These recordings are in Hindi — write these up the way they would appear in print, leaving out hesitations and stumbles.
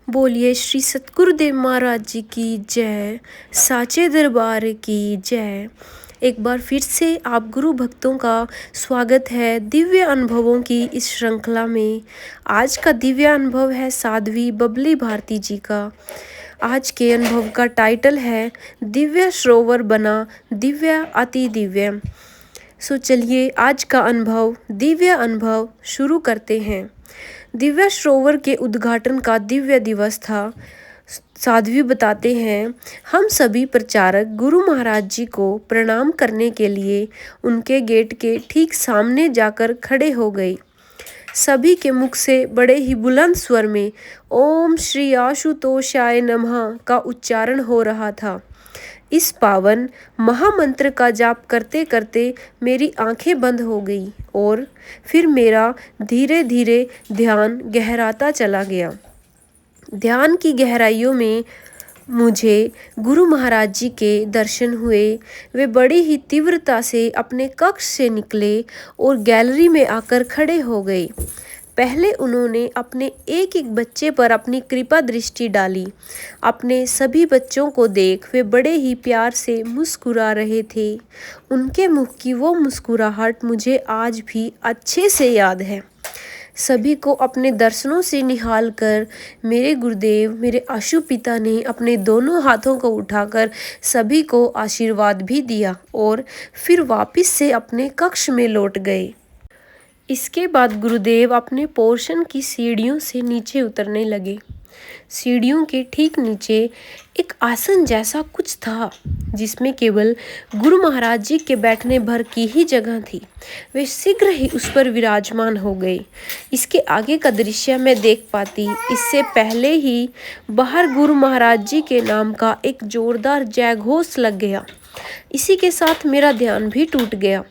बोलिए श्री सतगुरुदेव महाराज जी की जय, साचे दरबार की जय। एक बार फिर से आप गुरु भक्तों का स्वागत है दिव्य अनुभवों की इस श्रृंखला में। आज का दिव्य अनुभव है साध्वी बबली भारती जी का। आज के अनुभव का टाइटल है दिव्य सरोवर बना दिव्य अति दिव्य। सो चलिए आज का दिव्य अनुभव शुरू करते हैं। दिव्य सरोवर के उद्घाटन का दिव्य दिवस था। साध्वी बताते हैं, हम सभी प्रचारक गुरु महाराज जी को प्रणाम करने के लिए उनके गेट के ठीक सामने जाकर खड़े हो गए। सभी के मुख से बड़े ही बुलंद स्वर में ओम श्री आशुतोषाय नमः का उच्चारण हो रहा था। इस पावन महामंत्र का जाप करते करते मेरी आंखें बंद हो गई और फिर मेरा धीरे धीरे ध्यान गहराता चला गया। ध्यान की गहराइयों में मुझे गुरु महाराज जी के दर्शन हुए। वे बड़ी ही तीव्रता से अपने कक्ष से निकले और गैलरी में आकर खड़े हो गए। पहले उन्होंने अपने एक एक बच्चे पर अपनी कृपा दृष्टि डाली। अपने सभी बच्चों को देख वे बड़े ही प्यार से मुस्कुरा रहे थे। उनके मुख की वो मुस्कुराहट मुझे आज भी अच्छे से याद है। सभी को अपने दर्शनों से निहाल कर मेरे गुरुदेव मेरे आशु पिता ने अपने दोनों हाथों को उठाकर सभी को आशीर्वाद भी दिया और फिर वापस से अपने कक्ष में लौट गए। इसके बाद गुरुदेव अपने पोर्शन की सीढ़ियों से नीचे उतरने लगे। सीढ़ियों के ठीक नीचे एक आसन जैसा कुछ था जिसमें केवल गुरु महाराज जी के बैठने भर की ही जगह थी। वे शीघ्र ही उस पर विराजमान हो गए। इसके आगे का दृश्य मैं देख पाती इससे पहले ही बाहर गुरु महाराज जी के नाम का एक जोरदार जयघोष लग गया। इसी के साथ मेरा ध्यान भी टूट गया।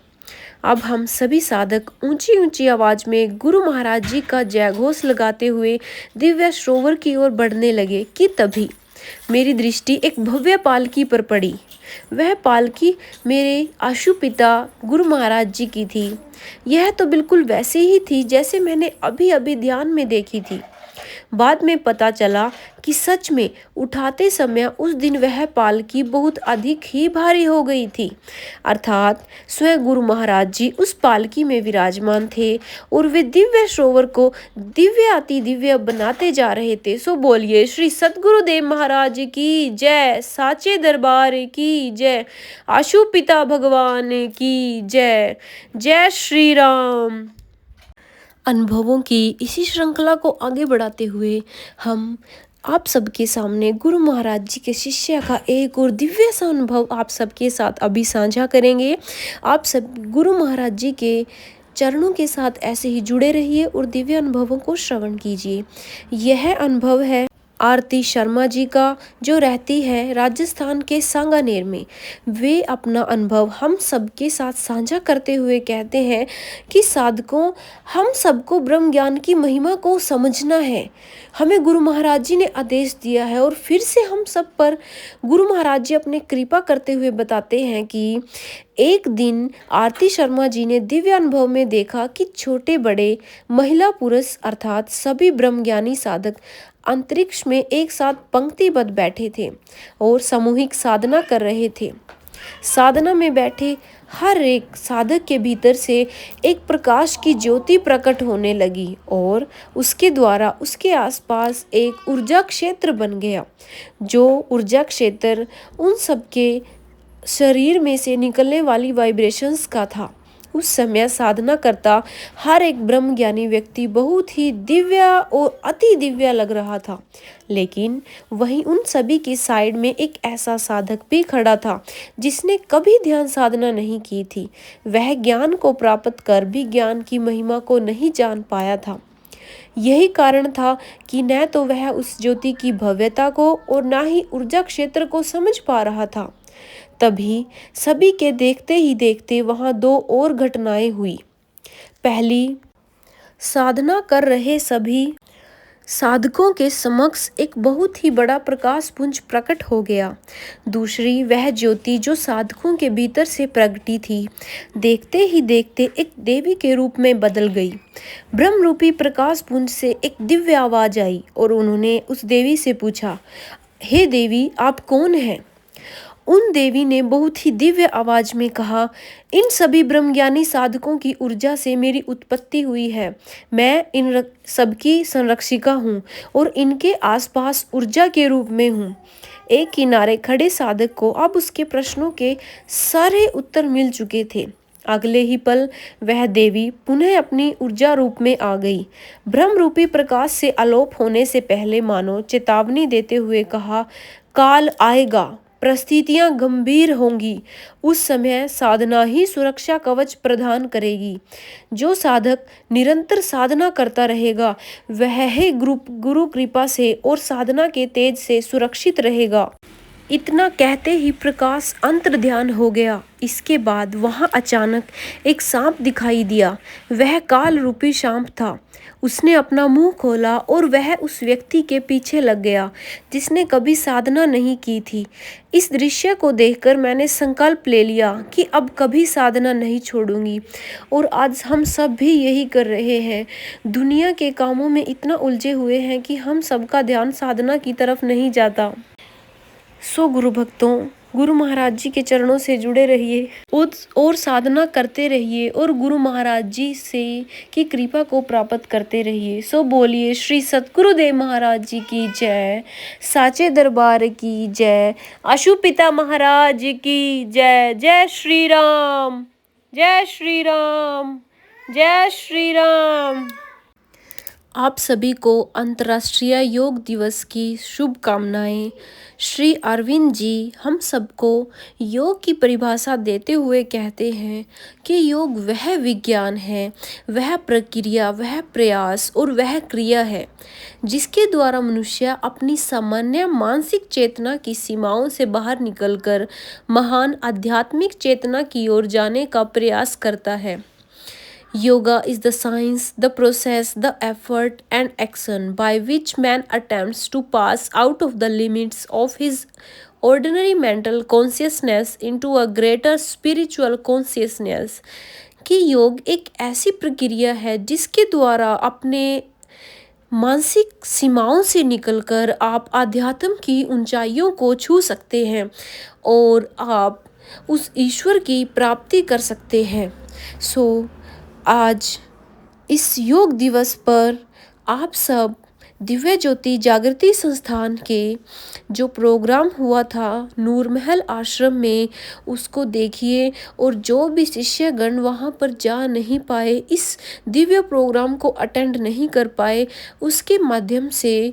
अब हम सभी साधक ऊंची ऊंची आवाज में गुरु महाराज जी का जयघोष लगाते हुए दिव्य सरोवर की ओर बढ़ने लगे कि तभी मेरी दृष्टि एक भव्य पालकी पर पड़ी। वह पालकी मेरे आशु पिता गुरु महाराज जी की थी। यह तो बिल्कुल वैसे ही थी जैसे मैंने अभी अभी ध्यान में देखी थी। बाद में पता चला कि सच में उठाते समय उस दिन वह पालकी बहुत अधिक ही भारी हो गई थी। अर्थात स्वयं गुरु महाराज जी उस पालकी में विराजमान थे और वे दिव्य सरोवर को दिव्य अति दिव्य बनाते जा रहे थे। सो बोलिए श्री सतगुरुदेव महाराज की जय, साचे दरबार की जय, आशु पिता भगवान की जय। जय श्री राम। अनुभवों की इसी श्रृंखला को आगे बढ़ाते हुए हम आप सबके सामने गुरु महाराज जी के शिष्य का एक और दिव्य सा अनुभव आप सबके साथ अभी साझा करेंगे। आप सब गुरु महाराज जी के चरणों के साथ ऐसे ही जुड़े रहिए और दिव्य अनुभवों को श्रवण कीजिए। यह अनुभव है आरती शर्मा जी का, जो रहती है राजस्थान के सांगानेर में। वे अपना अनुभव हम सबके साथ साझा करते हुए कहते हैं कि साधकों, हम सबको ब्रह्म ज्ञान की महिमा को समझना है। हमें गुरु महाराज जी ने आदेश दिया है और फिर से हम सब पर गुरु महाराज जी अपने कृपा करते हुए बताते हैं कि एक दिन आरती शर्मा जी ने दिव्य अनुभव में देखा कि छोटे बड़े महिला पुरुष अर्थात सभी ब्रह्मज्ञानी साधक अंतरिक्ष में एक साथ पंक्तिबद्ध बैठे थे और सामूहिक साधना कर रहे थे। साधना में बैठे हर एक साधक के भीतर से एक प्रकाश की ज्योति प्रकट होने लगी और उसके द्वारा उसके आसपास एक ऊर्जा क्षेत्र बन गया। जो ऊर्जा क्षेत्र उन सबके शरीर में से निकलने वाली वाइब्रेशंस का था। उस समय साधना करता हर एक ब्रह्म ज्ञानी व्यक्ति बहुत ही दिव्य और अति दिव्य लग रहा था। लेकिन वहीं उन सभी की साइड में एक ऐसा साधक भी खड़ा था जिसने कभी ध्यान साधना नहीं की थी। वह ज्ञान को प्राप्त कर भी ज्ञान की महिमा को नहीं जान पाया था। यही कारण था कि न तो वह उस ज्योति की भव्यता को और न ही ऊर्जा क्षेत्र को समझ पा रहा था। तभी सभी के देखते ही देखते वहां दो और घटनाएं हुई। पहली, साधना कर रहे सभी साधकों के समक्ष एक बहुत ही बड़ा प्रकाश पुंज प्रकट हो गया। दूसरी वह ज्योति जो साधकों के भीतर से प्रगटी थी, देखते ही देखते एक देवी के रूप में बदल गई। ब्रह्म रूपी प्रकाश पुंज से एक दिव्य आवाज आई और उन्होंने उस देवी से पूछा, हे देवी, आप कौन हैं? उन देवी ने बहुत ही दिव्य आवाज में कहा, इन सभी ब्रह्मज्ञानी साधकों की ऊर्जा से मेरी उत्पत्ति हुई है। मैं इन सबकी संरक्षिका हूँ और इनके आसपास ऊर्जा के रूप में हूँ। एक किनारे खड़े साधक को अब उसके प्रश्नों के सारे उत्तर मिल चुके थे। अगले ही पल वह देवी पुनः अपनी ऊर्जा रूप में आ गई। ब्रह्म रूपी प्रकाश से आलोप होने से पहले मानो चेतावनी देते हुए कहा, काल आएगा, परिस्थितियां गंभीर होंगी। उस समय साधना ही सुरक्षा कवच प्रदान करेगी। जो साधक निरंतर साधना करता रहेगा वह ही गुरु कृपा से और साधना के तेज से सुरक्षित रहेगा। इतना कहते ही प्रकाश अंतर ध्यान हो गया। इसके बाद वहां अचानक एक सांप दिखाई दिया। वह काल रूपी सांप था। उसने अपना मुंह खोला और वह उस व्यक्ति के पीछे लग गया जिसने कभी साधना नहीं की थी। इस दृश्य को देखकर मैंने संकल्प ले लिया कि अब कभी साधना नहीं छोड़ूंगी और आज हम सब भी यही कर रहे हैं। दुनिया के कामों में इतना उलझे हुए हैं कि हम सबका ध्यान साधना की तरफ नहीं जाता। सो गुरु भक्तों, गुरु महाराज जी के चरणों से जुड़े रहिए और साधना करते रहिए और गुरु महाराज जी से की कृपा को प्राप्त करते रहिए। सो बोलिए श्री सतगुरुदेव महाराज जी की जय, साचे दरबार की जय, अशुपिता महाराज की जय। जय श्री राम, जय श्री राम, जय श्री राम। आप सभी को अंतर्राष्ट्रीय योग दिवस की शुभकामनाएं। श्री अरविंद जी हम सबको योग की परिभाषा देते हुए कहते हैं कि योग वह विज्ञान है, वह प्रक्रिया, वह प्रयास और वह क्रिया है जिसके द्वारा मनुष्य अपनी सामान्य मानसिक चेतना की सीमाओं से बाहर निकलकर महान आध्यात्मिक चेतना की ओर जाने का प्रयास करता है। Yoga is the science, the process, the effort and action by which man attempts to pass out of the limits of his ordinary mental consciousness into a greater spiritual consciousness। कि योग एक ऐसी प्रक्रिया है जिसके द्वारा अपने मानसिक सीमाओं से निकलकर आप आध्यात्म की ऊंचाइयों को छू सकते हैं और आप उस ईश्वर की प्राप्ति कर सकते हैं। आज इस योग दिवस पर आप सब दिव्य ज्योति जागृति संस्थान के जो प्रोग्राम हुआ था नूर महल आश्रम में, उसको देखिए और जो भी शिष्यगण वहाँ पर जा नहीं पाए, इस दिव्य प्रोग्राम को अटेंड नहीं कर पाए, उसके माध्यम से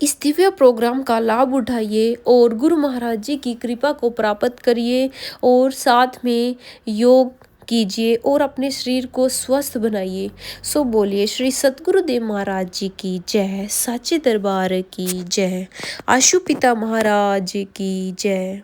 इस दिव्य प्रोग्राम का लाभ उठाइए और गुरु महाराज जी की कृपा को प्राप्त करिए और साथ में योग कीजिए और अपने शरीर को स्वस्थ बनाइए। सो बोलिए श्री सतगुरुदेव महाराज जी की जय, साचे दरबार की जय, आशुपिता महाराज की जय।